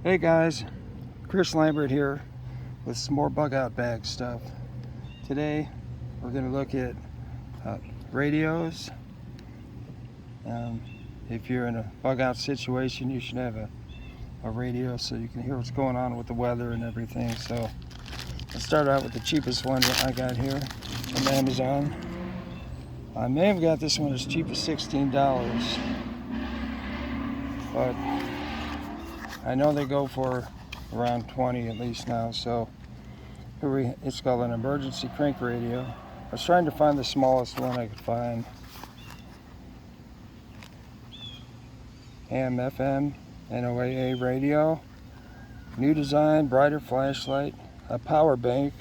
Hey guys, Chris Lambert here with some more bug out bag stuff. Today we're going to look at radios. If you're in a bug out situation, you should have a radio so you can hear what's going on with the weather and everything. So let's start out with the cheapest one that I got here from Amazon. I may have got this one as cheap as $16, but I know they go for around 20 at least now. So here it's called an emergency crank radio. I was trying to find the smallest one I could find. AM, FM, NOAA radio, new design, brighter flashlight, a power bank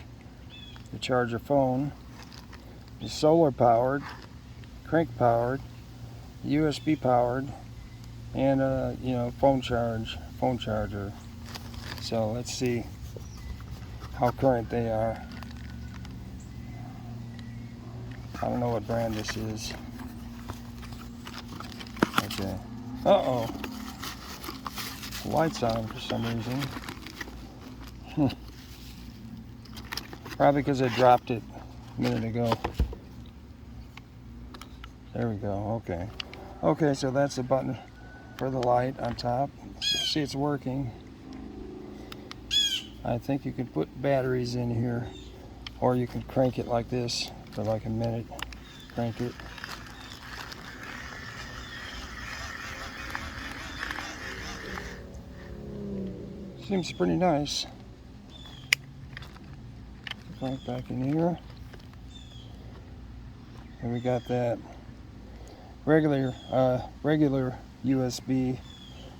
to charge your phone, it's solar powered, crank powered, USB powered, and phone charger. So let's see how current they are. I don't know what brand this is. Okay. Uh-oh. The light's on for some reason. Probably because I dropped it a minute ago. There we go. Okay. Okay, so that's the button for the light on top. See, it's working. I think you can put batteries in here, or you can crank it like this for like a minute. Crank it. Seems pretty nice. Crank back in here. And we got that regular USB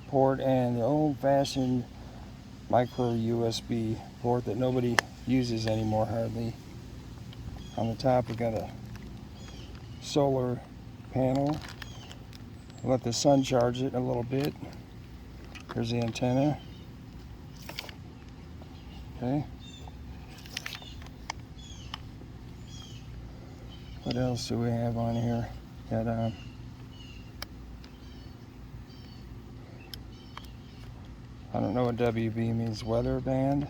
port and the old-fashioned micro USB port that nobody uses anymore hardly. On the top we got a solar panel. Let the sun charge it a little bit. Here's the antenna. Okay. What else do we have on here? Got I don't know what WB means. Weather band,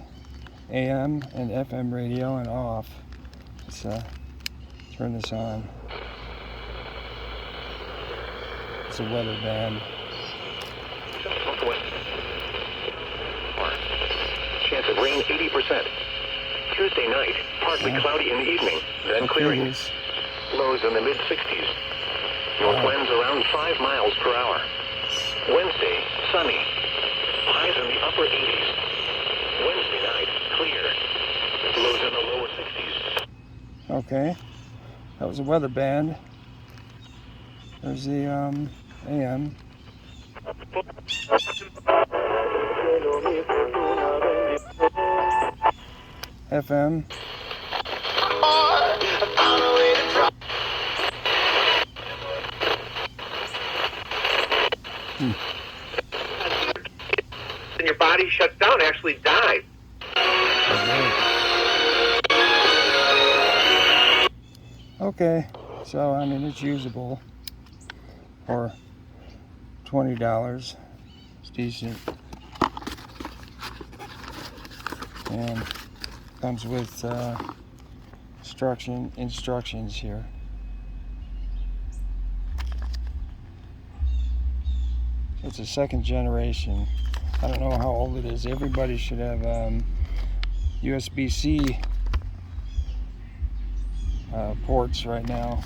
AM and FM radio, and off. Let's turn this on. It's a weather band. Chance of rain 80%. Tuesday night, partly cloudy in the evening, then clearing. Lows in the mid-60s. North winds around 5 miles per hour. Wednesday, sunny. Highs in the upper 80s. Wednesday night, clear. Lows in the lower 60s. Okay, that was a weather band. There's the AM. FM. And your body shuts down, actually dies. Okay, so I mean it's usable for $20. It's decent, and comes with instructions here. It's a second generation. I don't know how old it is. Everybody should have USB-C ports right now.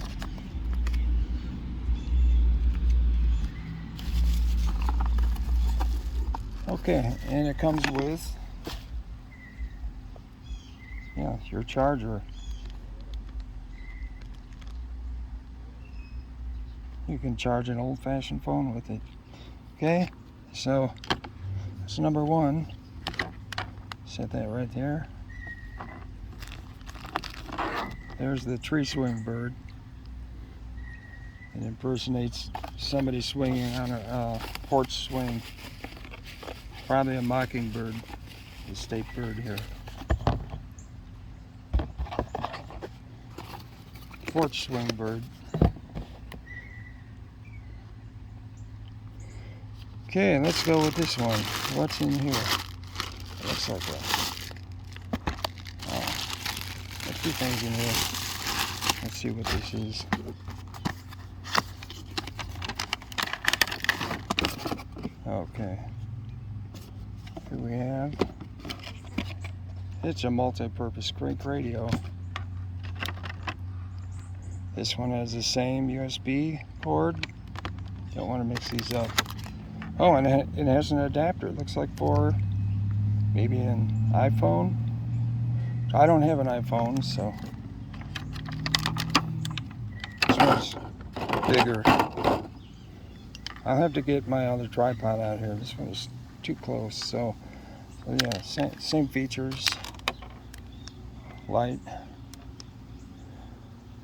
Okay, and it comes with your charger. You can charge an old-fashioned phone with it. Okay, so that's number one. Set that right there. There's the tree swing bird. It impersonates somebody swinging on a porch swing. Probably a mockingbird, the state bird here. Porch swing bird. Okay, let's go with this one. What's in here? It looks like a... Oh, there's two things in here. Let's see what this is. Okay. Here we have... It's a multi-purpose crank radio. This one has the same USB cord. Don't want to mix these up. Oh, and it has an adapter. It looks like for maybe an iPhone. I don't have an iPhone, so this one's bigger. I'll have to get my other tripod out here. This one is too close. So yeah, same features. Light.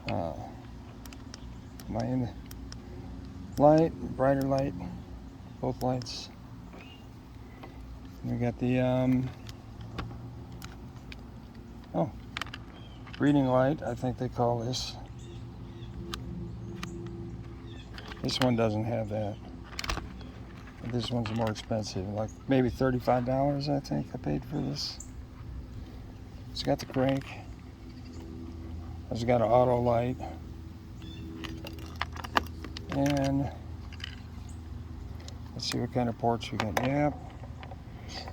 Am I in the light? Brighter light. Both lights. We got the reading light, I think they call this. This one doesn't have that. This one's more expensive, like maybe $35 I think I paid for this. It's got the crank. It's got an auto light. And let's see what kind of ports we got. Yep.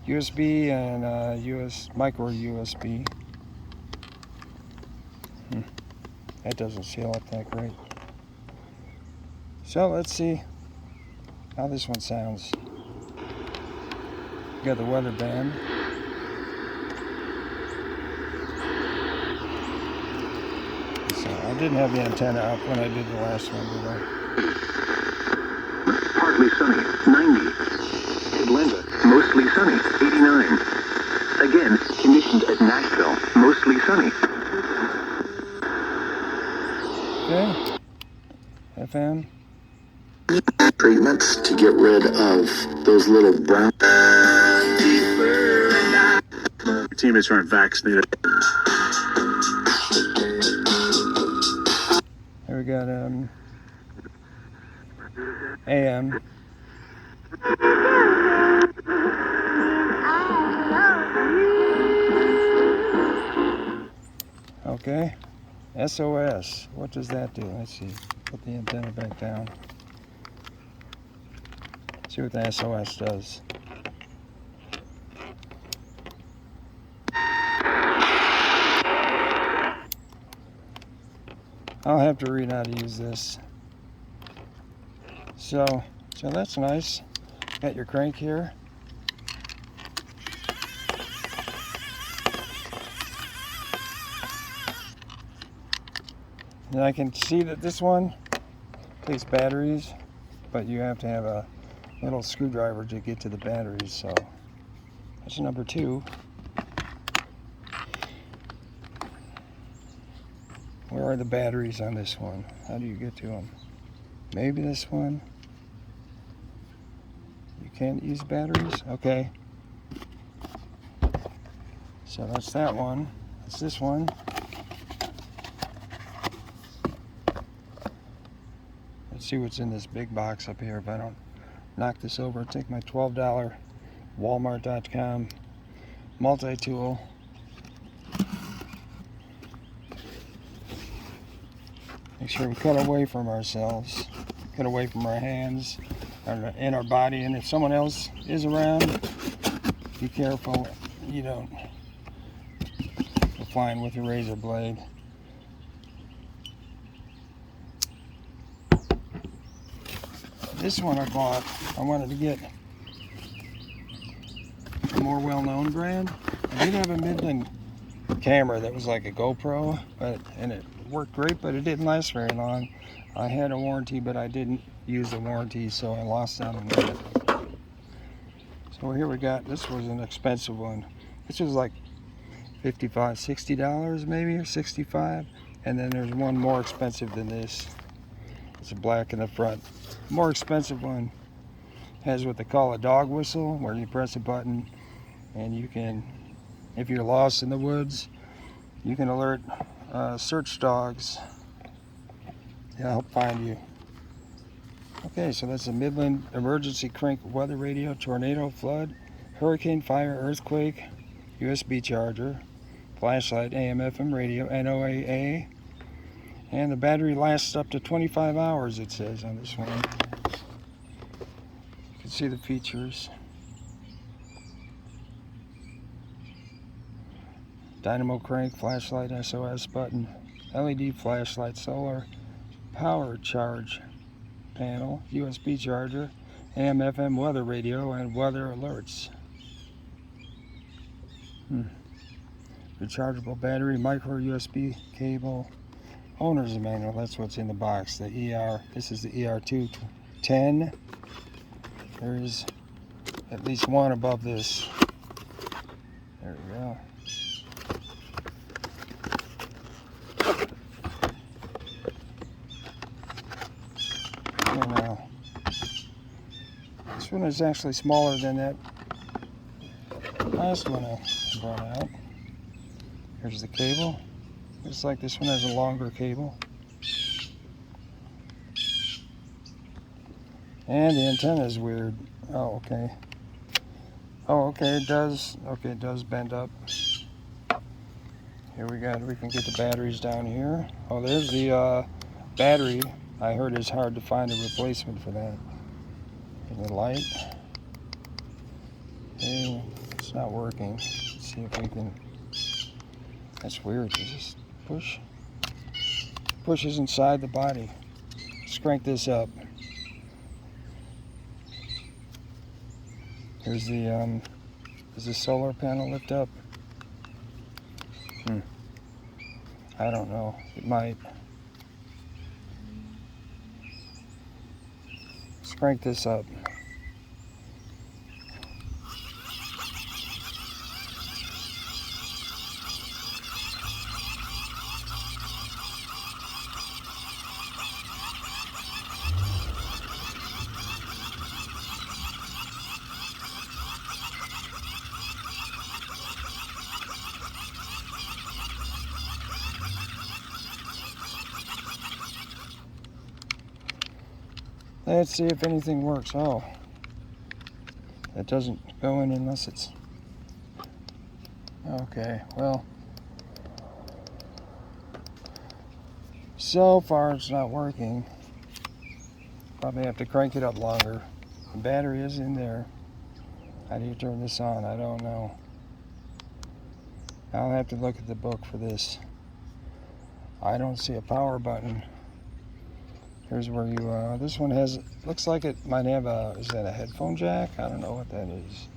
USB and micro USB. That doesn't seal up that great. So let's see how this one sounds. We got the weather band. So I didn't have the antenna up when I did the last one, did I? Partly sunny, 90. Atlanta, mostly sunny, 89. Again, conditions at Nashville, mostly sunny. Okay. FM. Treatments to get rid of those little brown. Teammates aren't vaccinated. Here we got AM. Okay. SOS. What does that do? Let's see. Put the antenna back down. See what the SOS does. I'll have to read how to use this. So that's nice. Got your crank here. And I can see that this one takes batteries, but you have to have a little screwdriver to get to the batteries, so that's number 2. Where are the batteries on this one? How do you get to them? Maybe this one. You can't use batteries? Okay. So that's that one. That's this one. Let's see what's in this big box up here. If I don't knock this over, take my $12 Walmart.com multi-tool. Make sure we cut away from ourselves, cut away from our hands and our body. And if someone else is around, be careful you don't go flying with your razor blade. This one I bought, I wanted to get a more well-known brand. I did have a Midland camera that was like a GoPro, and it worked great, but it didn't last very long. I had a warranty, but I didn't use the warranty, so I lost out on that. So here we got, this was an expensive one. This was like $55, $60 maybe, or $65. And then there's one more expensive than this. It's black in the front. More expensive one has what they call a dog whistle, where you press a button and you can, if you're lost in the woods, you can alert search dogs to help find you. Okay, so that's the Midland Emergency Crank Weather Radio, Tornado, Flood, Hurricane, Fire, Earthquake, USB charger, flashlight, AM/FM radio, NOAA, and the battery lasts up to 25 hours, it says on this one. You can see the features. Dynamo crank, flashlight, SOS button, LED flashlight, solar power charge panel, USB charger, AM/FM weather radio, and weather alerts. Rechargeable battery, micro USB cable, owner's manual. That's what's in the box. The ER. This is the ER210. There is at least one above this. There we go. Now, this one is actually smaller than that last one I brought out. Here's the cable. Looks like this one has a longer cable. And the antenna is weird. Oh, okay. Oh, okay, it does. Okay, it does bend up. Here we can get the batteries down here. Oh, there's the battery. I heard it's hard to find a replacement for that. And the light. Okay, it's not working. Let's see if we can. That's weird. Does this push? Pushes inside the body. Let's crank this up. Here's the does the solar panel lift up? I don't know. It might. Let's crank this up. Let's see if anything works. Oh, that doesn't go in unless it's... Okay, well, so far it's not working. Probably have to crank it up longer. The battery is in there. How do you turn this on? I don't know. I'll have to look at the book for this. I don't see a power button. Here's where you, this one has, looks like it might have a, is that a headphone jack? I don't know what that is.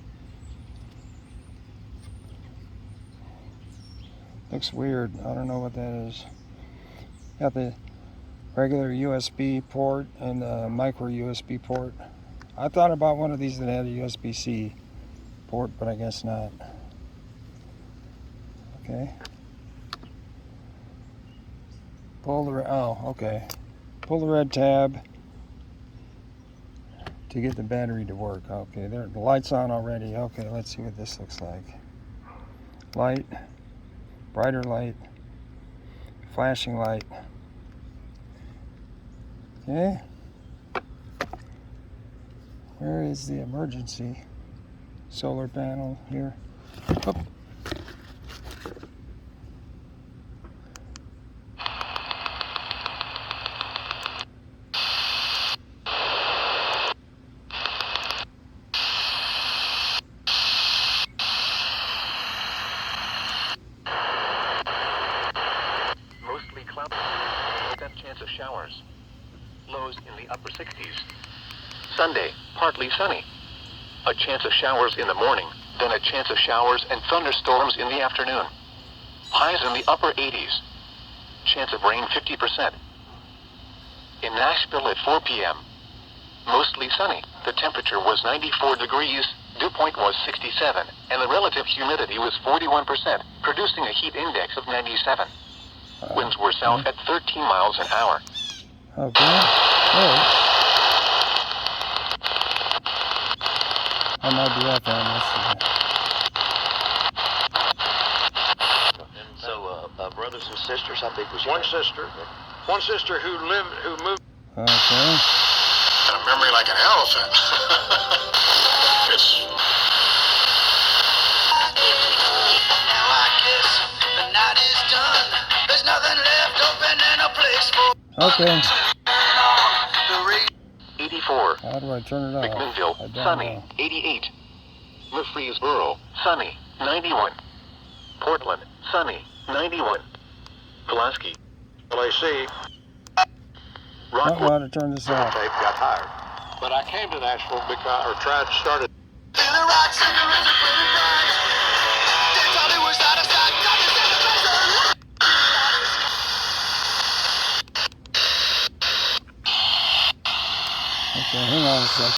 Looks weird. I don't know what that is. Got the regular USB port and the micro USB port. I thought about one of these that had a USB-C port, but I guess not. Okay. Pull the, oh, okay. Pull the red tab to get the battery to work. Okay, there, the light's on already. Okay, let's see what this looks like. Light, brighter light, flashing light. Okay. Where is the emergency solar panel here? Oh. Chance of showers. Lows in the upper 60s. Sunday, partly sunny. A chance of showers in the morning, then a chance of showers and thunderstorms in the afternoon. Highs in the upper 80s. Chance of rain 50%. In Nashville at 4 p.m. Mostly sunny. The temperature was 94 degrees, dew point was 67, and the relative humidity was 41%, producing a heat index of 97. Winds were south at 13 miles an hour. Okay. Good. I might be off on this. So, brothers and sisters, how big was one sister who moved. Okay. memory like an elephant. It's... Now I guess the night is done. There's nothing left open in a place for... Okay. 84. How do I turn it off? McMinnville, I don't sunny, know. 88. Murfreesboro, sunny, 91. Portland, sunny, 91. Pulaski, LAC. I don't know Rockwood, how to turn this off. tape got hired. But I came to Nashville because, or tried to start it. Feel the rocks and the rhythm, pretty bright.